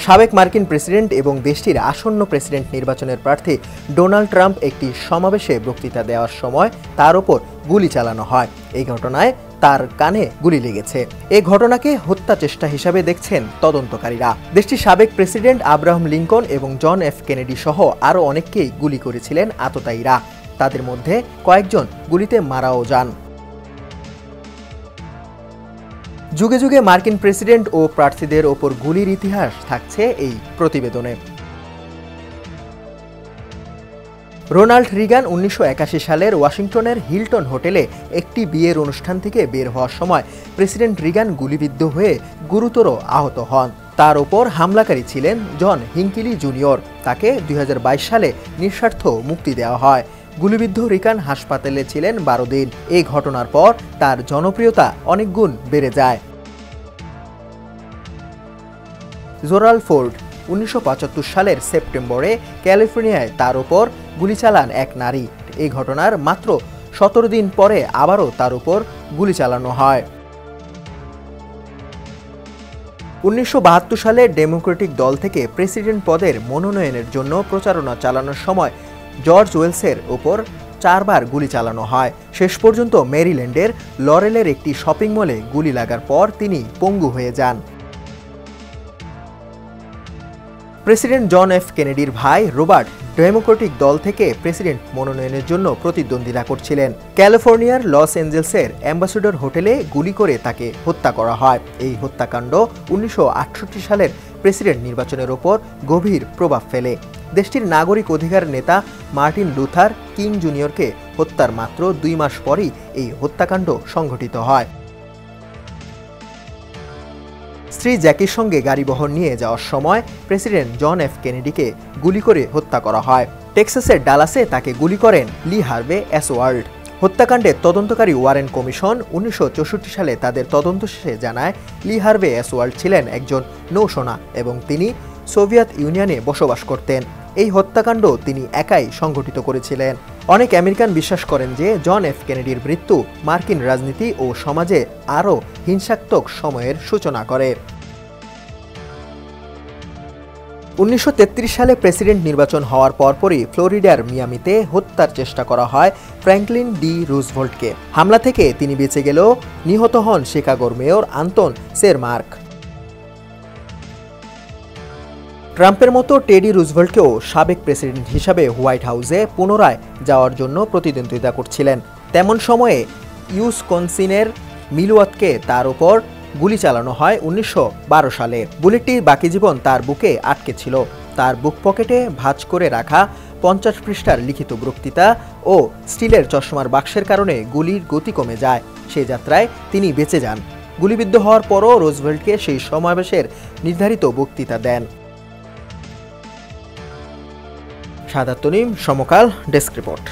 সাবেক মার্কিন প্রেসিডেন্ট এবং দেশটির আসন্ন প্রেসিডেন্ট নির্বাচনের প্রার্থী ডোনাল্ড ট্রাম্প একটি সমাবেশে বক্তৃতা দেওয়ার সময় তার ওপর গুলি চালানো হয়। এই ঘটনায় তার কানে গুলি লেগেছে। এই ঘটনাকে হত্যা চেষ্টা হিসাবে দেখছেন তদন্তকারীরা। দেশটির সাবেক প্রেসিডেন্ট আব্রাহাম লিঙ্কন এবং জন এফ কেনেডি সহ আরও অনেককেই গুলি করেছিলেন আততায়ীরা। তাদের মধ্যে কয়েকজন গুলিতে মারাও যান। যুগে যুগে মার্কিন প্রেসিডেন্ট ও প্রার্থীদের ওপর গুলির ইতিহাস থাকছে এই প্রতিবেদনে। রোনাল্ড রিগান 1981 সালের ওয়াশিংটনের হিলটন হোটেলে একটি বিয়ের অনুষ্ঠান থেকে বের হওয়ার সময় প্রেসিডেন্ট রিগান গুলিবিদ্ধ হয়ে গুরুতর আহত হন। তার ওপর হামলাকারী ছিলেন জন হিঙ্কলি জুনিয়র। তাকে 2022 সালে নিঃস্বার্থ মুক্তি দেওয়া হয়। গুলিবিদ্ধ রিগান হাসপাতালে ছিলেন 12 দিন। এই ঘটনার পর তার জনপ্রিয়তা অনেক গুণ বেড়ে যায়। জেরাল্ড ফোর্ড 1975 সালের সেপ্টেম্বরে ক্যালিফোর্নিয়ায় তার ওপর গুলি চালান এক নারী। এই ঘটনার মাত্র 17 দিন পরে আবারও তার উপর গুলি চালানো হয়। 1972 সালে ডেমোক্রেটিক দল থেকে প্রেসিডেন্ট পদের মনোনয়নের জন্য প্রচারণা চালানোর সময় জর্জ ওয়েলসের ওপর 4 বার গুলি চালানো হয়। শেষ পর্যন্ত মেরিল্যান্ডের লরেলের একটি শপিং মলে গুলি লাগার পর তিনি পঙ্গু হয়ে যান। প্রেসিডেন্ট জন এফ কেনেডির ভাই রবার্ট ডেমোক্রেটিক দল থেকে প্রেসিডেন্ট মনোনয়নের জন্য প্রতিদ্বন্দ্বিতা করছিলেন। ক্যালিফোর্নিয়ার লস অ্যাঞ্জেলসের অ্যাম্বাসেডর হোটেলে গুলি করে তাকে হত্যা করা হয়। এই হত্যাকাণ্ড 1968 সালের প্রেসিডেন্ট নির্বাচনের ওপর গভীর প্রভাব ফেলে। দেশটির নাগরিক অধিকার নেতা মার্টিন লুথার কিং জুনিয়রকে হত্যার মাত্র 2 মাস পরই এই হত্যাকাণ্ড সংঘটিত হয়। স্ত্রী জ্যাকির সঙ্গে গাড়িবহর নিয়ে যাওয়ার সময় প্রেসিডেন্ট জন এফ কেনেডিকে গুলি করে হত্যা করা হয়। টেক্সাসের ডালাসে তাকে গুলি করেন লি হার্ভে ওসওয়াল্ড। হত্যাকাণ্ডের তদন্তকারী ওয়ারেন কমিশন 1964 সালে তাদের তদন্ত শেষে জানায় লি হার্ভে ওসওয়াল্ড ছিলেন একজন নৌসেনা এবং তিনি সোভিয়েত ইউনিয়নে বসবাস করতেন। এই হত্যাকাণ্ড তিনি একাই সংঘটিত করেছিলেন। অনেক আমেরিকান বিশ্বাস করেন যে জন এফ কেনেডির মৃত্যু মার্কিন রাজনীতি ও সমাজে আরও হিংসাত্মক সময়ের সূচনা করে। 1933 সালে প্রেসিডেন্ট নির্বাচন হওয়ার পরপরই ফ্লোরিডার মিয়ামিতে হত্যার চেষ্টা করা হয় ফ্র্যাঙ্কলিন ডি রুজভেল্টকে। হামলা থেকে তিনি বেঁচে গেলেও নিহত হন শিকাগোর মেয়র আন্তন সেরমার্ক। ট্রাম্পের মতো টেডি রুজভেল্টকেও সাবেক প্রেসিডেন্ট হিসাবে হোয়াইট হাউসে পুনরায় যাওয়ার জন্য প্রতিদ্বন্দ্বিতা করছিলেন। তেমন সময়ে ইউসকনসিনের মিলওয়াতকে তার উপর গুলি চালানো হয় 1912 সালে। বুলেটটি বাকি জীবন তার বুকে আটকে ছিল। তার বুক পকেটে ভাঁজ করে রাখা 50 পৃষ্ঠার লিখিত বক্তৃতা ও স্টিলের চশমার বাক্সের কারণে গুলির গতি কমে যায়। সেই যাত্রায় তিনি বেঁচে যান। গুলিবিদ্ধ হওয়ার পরও রুজভেল্টকে সেই সমাবেশের নির্ধারিত বক্তৃতা দেন। সাদাত তনিম, সমকাল, ডেস্ক রিপোর্ট।